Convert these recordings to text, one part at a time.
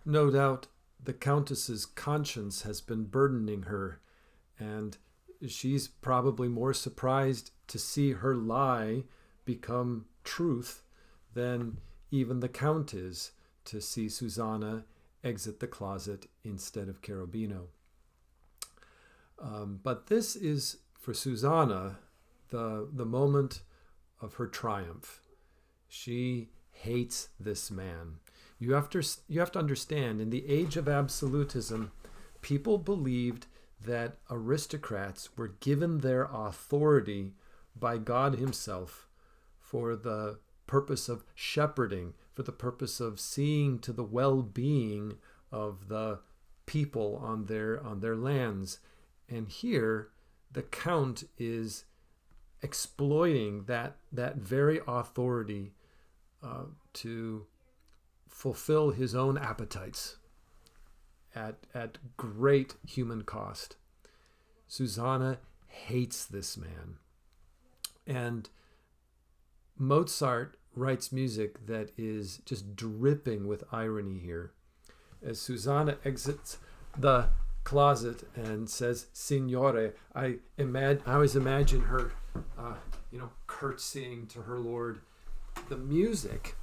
No doubt the Countess's conscience has been burdening her, and she's probably more surprised to see her lie become truth than even the Count is to see Susanna exit the closet instead of Cherubino. But this is, for Susanna, the moment of her triumph. She hates this man. You have to understand, in the age of absolutism, people believed that aristocrats were given their authority by God himself for the purpose of shepherding, for the purpose of seeing to the well-being of the people on their lands. And here the Count is exploiting that very authority to fulfill his own appetites at great human cost. Susanna hates this man. And Mozart writes music that is just dripping with irony here. As Susanna exits the closet and says, Signore, I always imagine her, curtsying to her lord. The music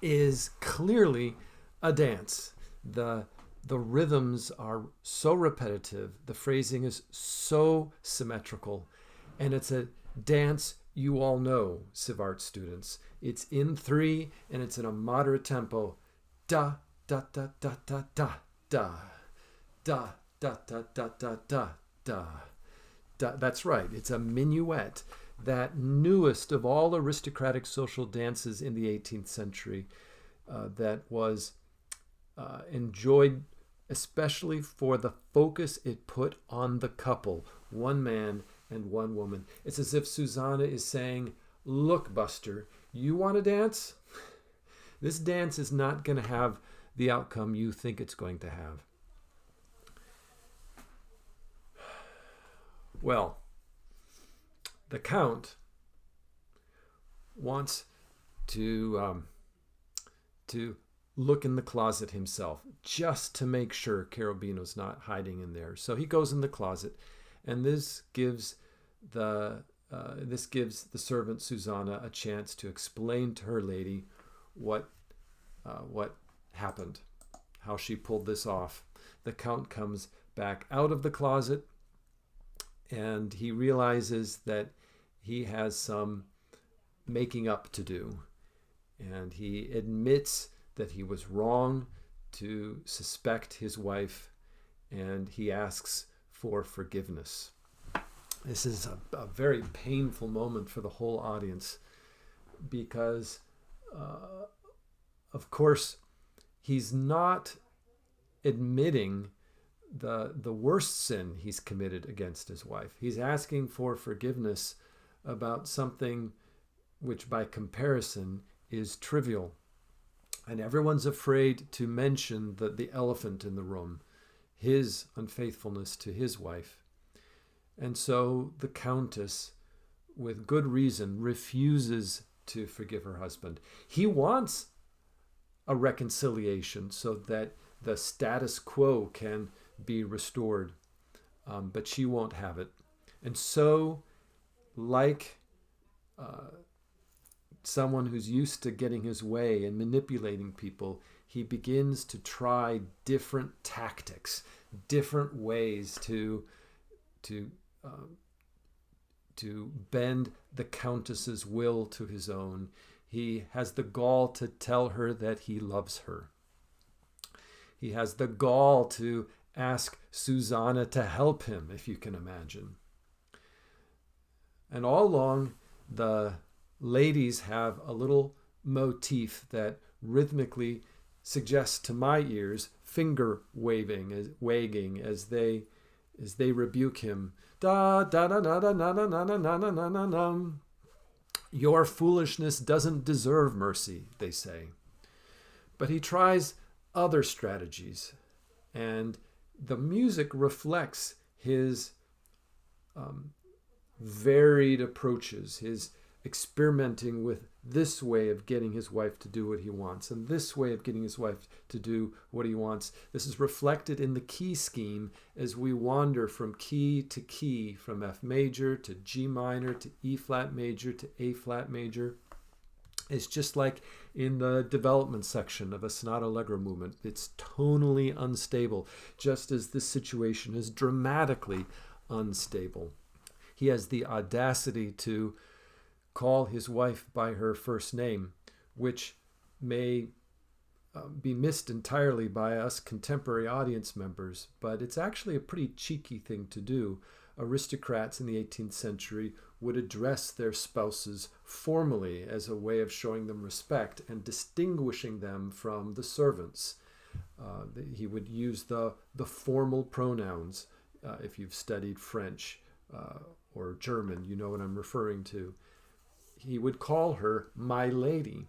is clearly a dance. The rhythms are so repetitive, the phrasing is so symmetrical, and it's a dance you all know, Civ Art students. It's in 3 and it's in a moderate tempo. Da da da da da da da da da da da da da da. That's right, it's a minuet, that newest of all aristocratic social dances in the 18th century, that was enjoyed especially for the focus it put on the couple, one man and one woman. It's as if Susanna is saying, look, Buster, you want to dance? This dance is not going to have the outcome you think it's going to have. Well, the Count wants to look in the closet himself, just to make sure Cherubino's not hiding in there. So he goes in the closet, and this gives the servant Susanna a chance to explain to her lady what happened, how she pulled this off. The Count comes back out of the closet, and he realizes that he has some making up to do. And he admits that he was wrong to suspect his wife, and he asks for forgiveness. This is a very painful moment for the whole audience because, of course, he's not admitting the worst sin he's committed against his wife. He's asking for forgiveness about something which by comparison is trivial. And everyone's afraid to mention the elephant in the room, his unfaithfulness to his wife. And so the Countess, with good reason, refuses to forgive her husband. He wants a reconciliation so that the status quo can be restored, but she won't have it. And so, like someone who's used to getting his way and manipulating people, he begins to try different tactics, different ways to bend the Countess's will to his own. He has the gall to tell her that he loves her. He has the gall to ask Susanna to help him, if you can imagine. And all along, the ladies have a little motif that rhythmically suggests to my ears finger wagging as they rebuke him. Da da da da da da da da da da da da da. Your foolishness doesn't deserve mercy, they say. But he tries other strategies, and the music reflects his varied approaches, his experimenting with this way of getting his wife to do what he wants and this way of getting his wife to do what he wants. This is reflected in the key scheme as we wander from key to key, from F major to G minor to E flat major to A flat major. It's just like in the development section of a sonata allegro movement. It's tonally unstable, just as this situation is dramatically unstable. He has the audacity to call his wife by her first name, which may be missed entirely by us contemporary audience members, but it's actually a pretty cheeky thing to do. Aristocrats in the 18th century would address their spouses formally as a way of showing them respect and distinguishing them from the servants. He would use the formal pronouns. If you've studied French or German, you know what I'm referring to. He would call her my lady.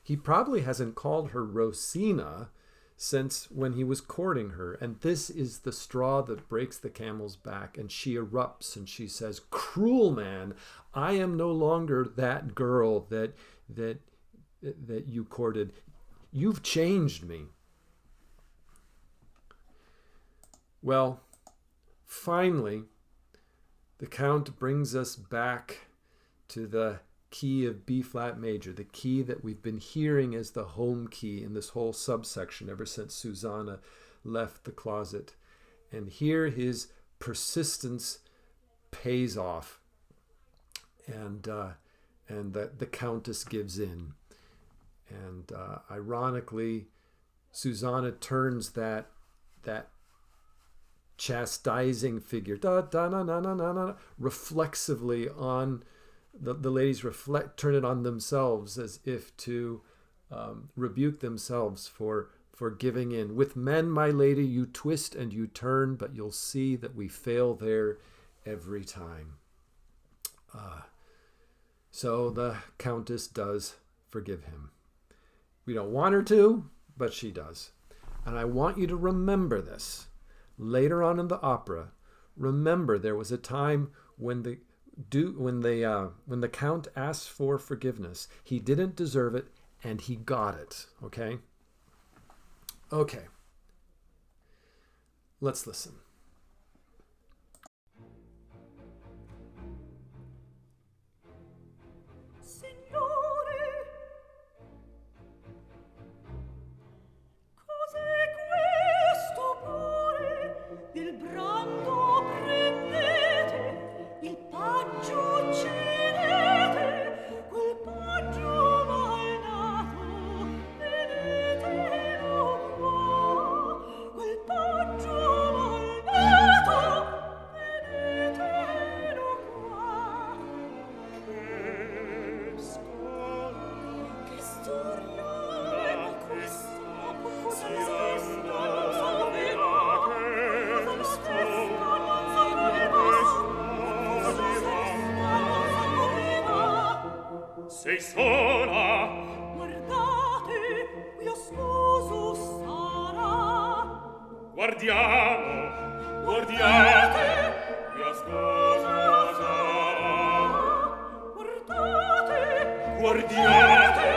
He probably hasn't called her Rosina since when he was courting her. And this is the straw that breaks the camel's back. And she erupts and she says, "Cruel man, I am no longer that girl that you courted. You've changed me." Well, finally, the Count brings us back to the key of B flat major, the key that we've been hearing as the home key in this whole subsection ever since Susanna left the closet. And here his persistence pays off, and the Countess gives in. And ironically, Susanna turns that chastising figure, reflexively on the ladies, turn it on themselves as if to rebuke themselves for giving in. With men, my lady, you twist and you turn, but you'll see that we fail there every time. So the Countess does forgive him. We don't want her to, but she does. And I want you to remember this. Later on in the opera, remember there was a time when the Count asked for forgiveness. He didn't deserve it, and he got it. Okay? Okay. Let's listen. Sei sola? Guardate, mio sposo sarà. Guardiamo, guardiate, mio sposo sarà. Guardate, Guardiate,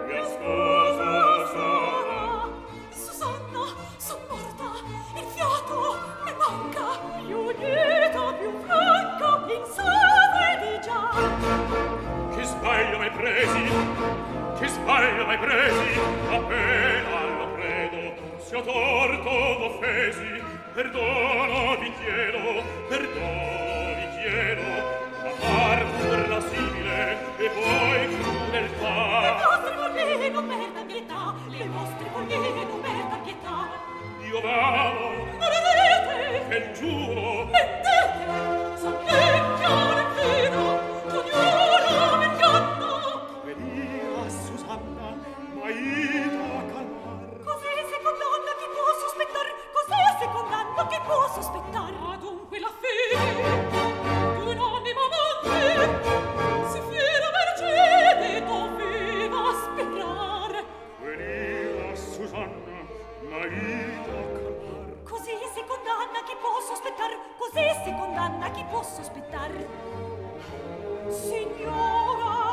mio sposo sarà. Susanna, son morta, il fiato mi manca, più lieta, più franca, insavedi già. Che sbaglio m'hai presi, che sbaglio m'hai presi, appena lo credo, se ho torto d'offesi, perdono vi chiedo, la parte irascibile e poi crudeltà. Le vostre follie non merita pietà, le vostre follie non merita pietà. Io vado, Maledete, che giuro, mettete, s'anneggia nel fido, ognuno m'inganno. venire Susanna, ma io a calmar. Così si condanna chi può sospettar, così si condanna chi può sospettar. Adunque la fede d'un'anima amante, si fiera Mercede doveva sperare. Venire Susanna, ma io a calmar. Così si condanna chi può sospettar, così si condanna chi può sospettar. Signora,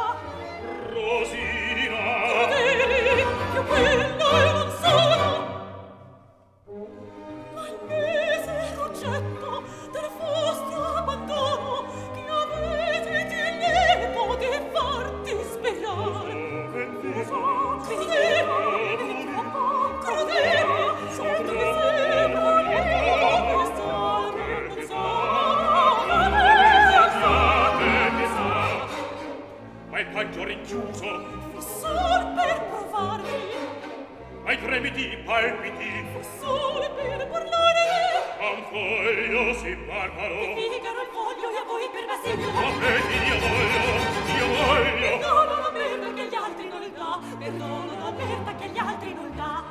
ai tremiti palpiti. Fu solo per parlare. A un foglio si barbaro. Di Figaro il foglio e a voi per Basilio. Vedi, io voglio. Perdono per perché gli altri non il dà. Perdono per perché gli altri non il dà.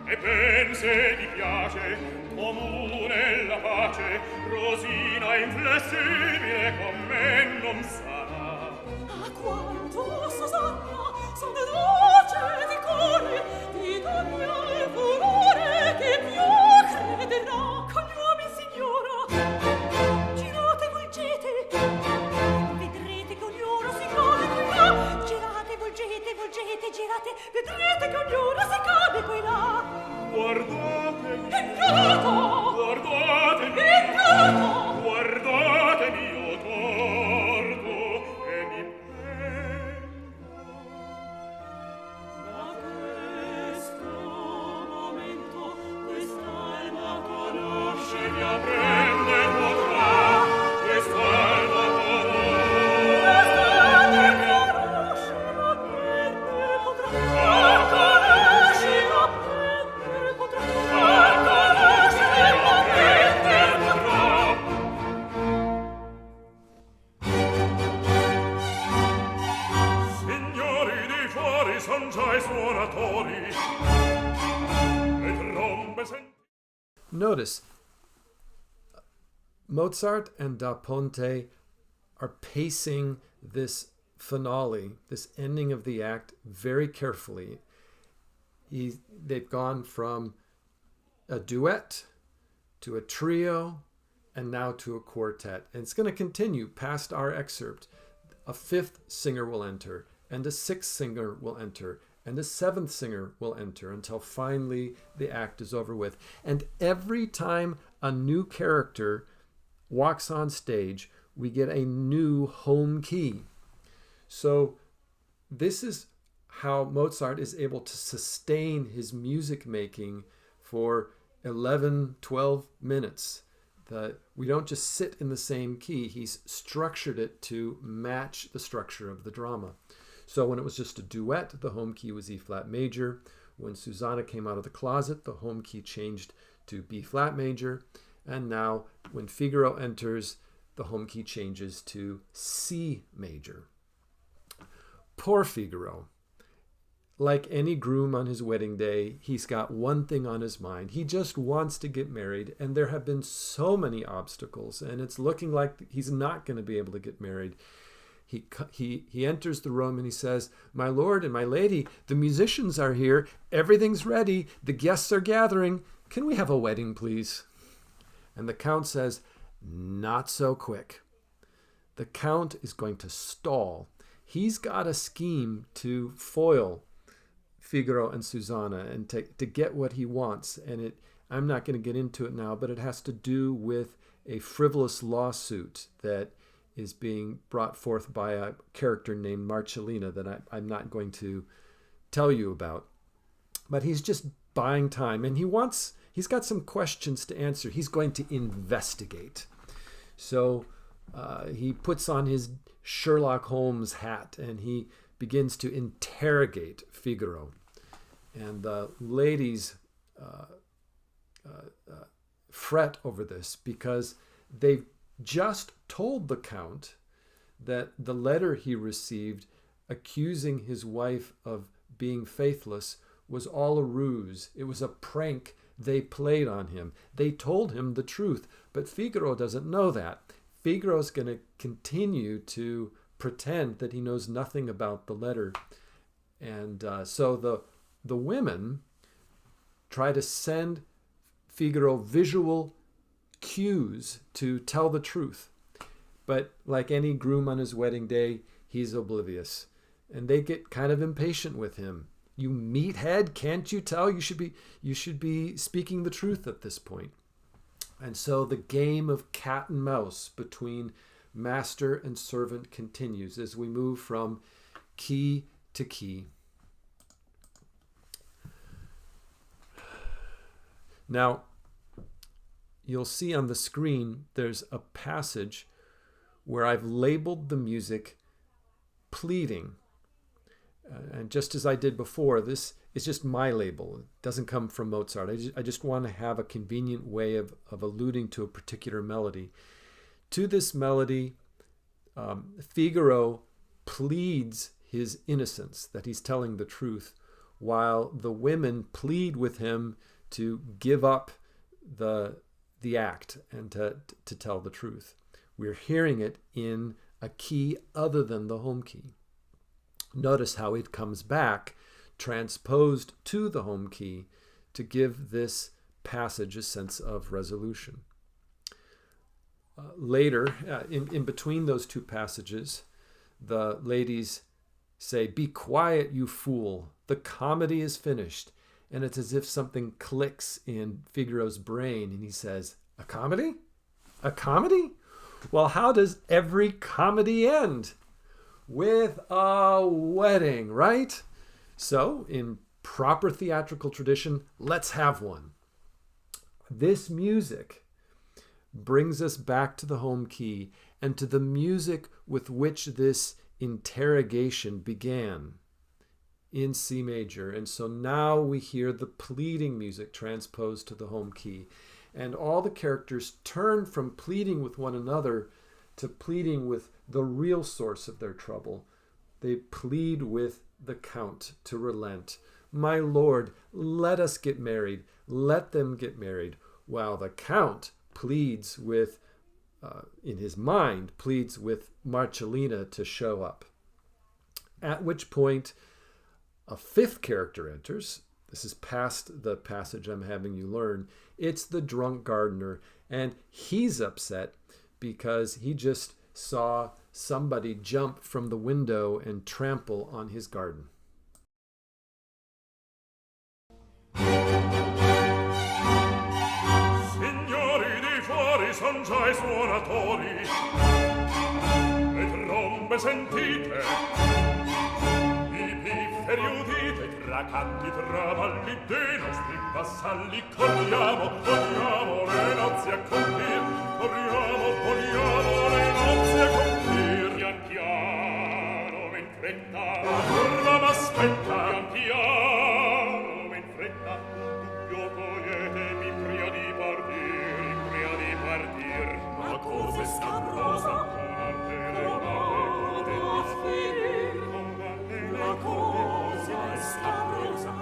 E ben se ti piace, comune la pace, Rosina inflessibile con me non sarà. Ah, quanto Susanna sono dolce di cuore, di donna il furore che più crederà. Con gli uomini signora, girate volgete, vedrete che ognuno si cade qui là. Girate volgete, girate, vedrete che ognuno si cade qui là. Guardatemi, Ingrato, guardatemi, ingrato, guardatemi, io torto e mi pento. da questo momento quest'alma conosce Mi apprende potrà, quest'alma conosce. quest'alma conosce apprende potrà conosce apprende potrà conosce apprende potrà. Signori di fuori son già i suonatori, le trombe senti. Notice, Mozart and Da Ponte are pacing this finale, this ending of the act, very carefully. They've gone from a duet to a trio and now to a quartet. And it's going to continue past our excerpt. A fifth singer will enter, and a sixth singer will enter, and a seventh singer will enter until finally the act is over with. And every time a new character walks on stage, we get a new home key. So this is how Mozart is able to sustain his music making for 11, 12 minutes. We don't just sit in the same key. He's structured it to match the structure of the drama. So when it was just a duet, the home key was E flat major. When Susanna came out of the closet, the home key changed to B flat major. And now when Figaro enters, the home key changes to C major. Poor Figaro. Like any groom on his wedding day, he's got one thing on his mind. He just wants to get married, and there have been so many obstacles, and it's looking like he's not going to be able to get married. He enters the room and he says, "My lord and my lady, the musicians are here. Everything's ready. The guests are gathering. Can we have a wedding, please?" And the count says, "Not so quick." The count is going to stall. He's got a scheme to foil Figaro and Susanna and to get what he wants. And I'm not going to get into it now, but it has to do with a frivolous lawsuit that is being brought forth by a character named Marcellina that I'm not going to tell you about. But he's just buying time, and he's got some questions to answer. He's going to investigate. So he puts on his Sherlock Holmes hat and he begins to interrogate Figaro. And the ladies fret over this because they've just told the Count that the letter he received accusing his wife of being faithless was all a ruse. It was a prank they played on him. They told him the truth, but Figaro doesn't know that. Figaro's going to continue to pretend that he knows nothing about the letter. And so the women try to send Figaro visual cues to tell the truth. But like any groom on his wedding day, he's oblivious. And they get kind of impatient with him. "You meathead, can't you tell? You should be speaking the truth at this point." And so the game of cat and mouse between master and servant continues as we move from key to key. Now, you'll see on the screen there's a passage where I've labeled the music pleading. And just as I did before, this It's just my label. It doesn't come from Mozart. I just want to have a convenient way of alluding to a particular melody. To this melody, Figaro pleads his innocence, that he's telling the truth, while the women plead with him to give up the act and to tell the truth. We're hearing it in a key other than the home key. Notice how it comes back, transposed to the home key, to give this passage a sense of resolution. Later, in between those two passages, the ladies say, "Be quiet, you fool. The comedy is finished." And it's as if something clicks in Figaro's brain, and he says, "A comedy? A comedy? Well, how does every comedy end? With a wedding, right? So, in proper theatrical tradition, let's have one." This music brings us back to the home key and to the music with which this interrogation began in C major. And so now we hear the pleading music transposed to the home key. And all the characters turn from pleading with one another to pleading with the real source of their trouble. They plead with the Count to relent. "My lord, let us get married. Let them get married." While the Count pleads with, in his mind, pleads with Marcellina to show up. At which point, a fifth character enters. This is past the passage I'm having you learn. It's the drunk gardener, and he's upset because he just saw somebody jump from the window and trample on his garden. Signori di fuori son già I suonatori, le trombe sentite, I pifferi udite, tra canti, tra balli dei nostri vassalli. Corriamo, corriamo le nozze a compir, corriamo, vogliamo le nozze a compir. Pian piano, in fretta, la curva m'aspetta. Pian piano, in fretta, un dubbio toglietemi prima di partir, prima di partir. Ma cosa è scabrosa? La cosa è scabrosa.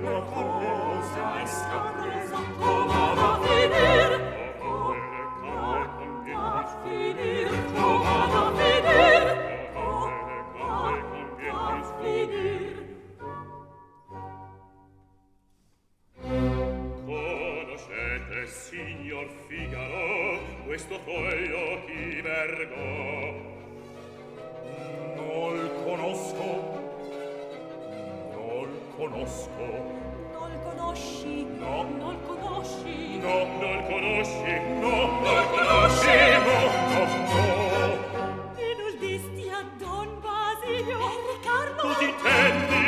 La cosa è scabrosa. Come va a finire? Come va a finire? Come va a finire? Come va a finire? Conoscete, signor Figaro, questo foglio chi vergò? Non conosco. Non conosco. Non conosci? No. Non conosci? No, non conosci. No, non conosci. No, no. E non disti a Don Basilio e Riccardo? Tu ti intendi,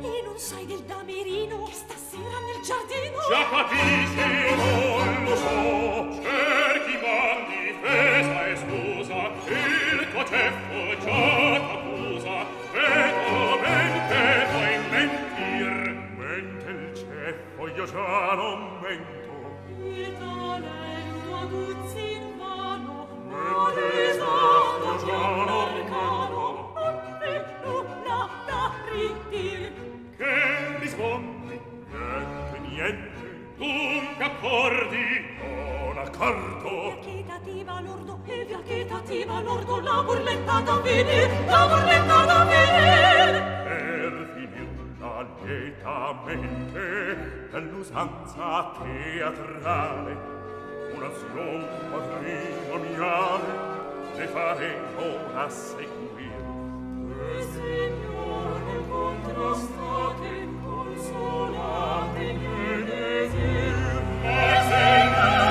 E non sai del damerino che stasera nel giardino? già capisci, non lo so. Cerchi van difesa e scusa, il tuo ceffo già t'accusa. Vedo mente puoi mentir. Mente il ceffo, io già non mento. Il talento aguzzi in mano, Mente esatto, già non arcano, non è nulla da ridir. Che rispondi? Niente, niente. Tu accordi? Non accordo. Viachitativa lordo, e viachitativa lordo, la burletta da finir, la burletta da finir. Per finirla lietamente dall'usanza teatrale, un'azione patrimoniale ne faremo ora seguire. E signore, contrastate, consolate i miei desir. E signore,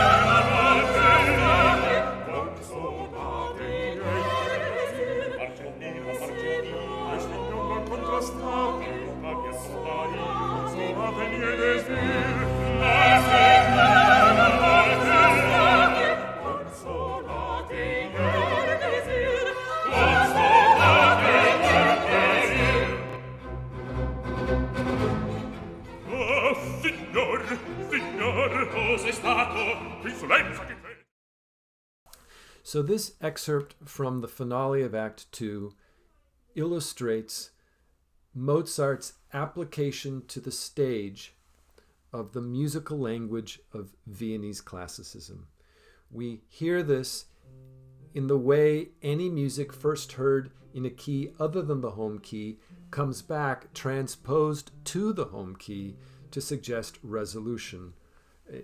Contrastate, consolate i miei desir. Argentino, E Argentino, signore, contrastate, ma che assai, consolate i miei desir. consolate i miei desir. Consolate Signor, cos'è stato? Insolenza che credi. So this excerpt from the finale of Act 2 illustrates Mozart's application to the stage of the musical language of Viennese classicism. We hear this in the way any music first heard in a key other than the home key comes back transposed to the home key to suggest resolution.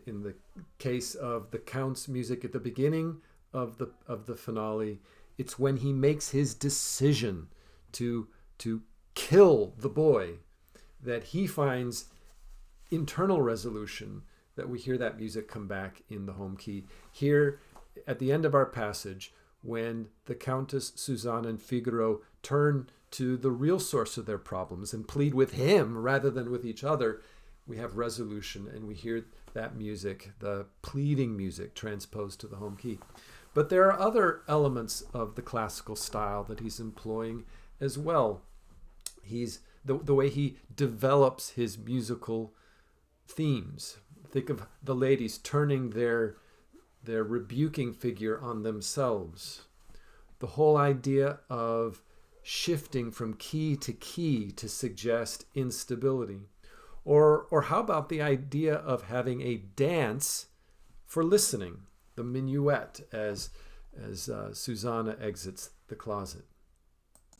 In the case of the Count's music at the beginning of the finale, it's when he makes his decision to kill the boy that he finds internal resolution, that we hear that music come back in the home key. Here, at the end of our passage, when the Countess, Susanna, and Figaro turn to the real source of their problems and plead with him rather than with each other, we have resolution, and we hear that music, the pleading music, transposed to the home key. But there are other elements of the classical style that he's employing as well. He's the way he develops his musical themes. Think of the ladies turning their rebuking figure on themselves. The whole idea of shifting from key to suggest instability. Or how about the idea of having a dance for listening, the minuet as Susanna exits the closet.